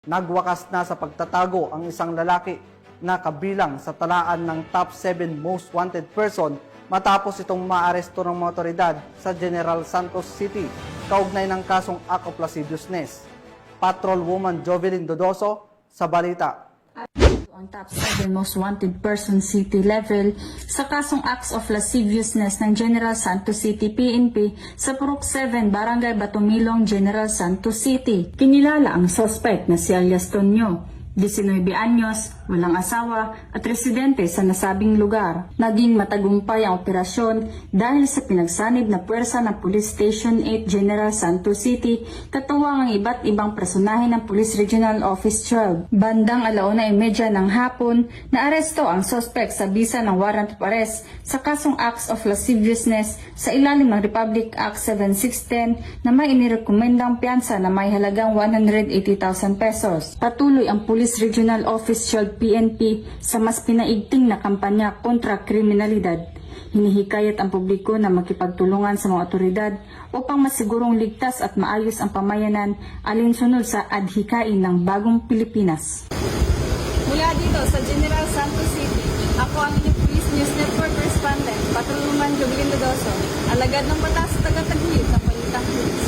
Nagwakas na sa pagtatago ang isang lalaki na kabilang sa talaan ng top 7 most wanted person matapos itong maaresto ng mga otoridad sa General Santos City kaugnay ng kasong act of lasciviousness. Patrolwoman Jovelyn Dodoso sa balita. Ang top 7 most wanted person city level sa kasong acts of lasciviousness ng General Santos City PNP sa Purok 7, Barangay Batumilong, General Santos City. Kinilala ang suspect na si alias Tonyo, 19 anyos, walang asawa at residente sa nasabing lugar. Naging matagumpay ang operasyon dahil sa pinagsanib na puwersa ng Police Station 8 General Santos City katuwang ang iba't ibang personahe ng Police Regional Office 12. Bandang 1:30 ng hapon, naaresto ang suspect sa bisa ng warrant of arrest sa kasong acts of lasciviousness sa ilalim ng Republic Act 7610 na may inirekomendang piyansa na may halagang 180,000 pesos. Patuloy ang Police Regional Office 12 PNP sa mas pinaigting na kampanya kontra kriminalidad. Hinihikayat ang publiko na makipagtulungan sa mga otoridad upang masigurong ligtas at maayos ang pamayanan alinsunod sa adhikain ng bagong Pilipinas. Mula dito sa General Santos City, ako ang inyong Police News Network Correspondent, Patrolwoman Jovelyn Dodoso, alagad ng batas taga-taguyod ng Balitang Pulis.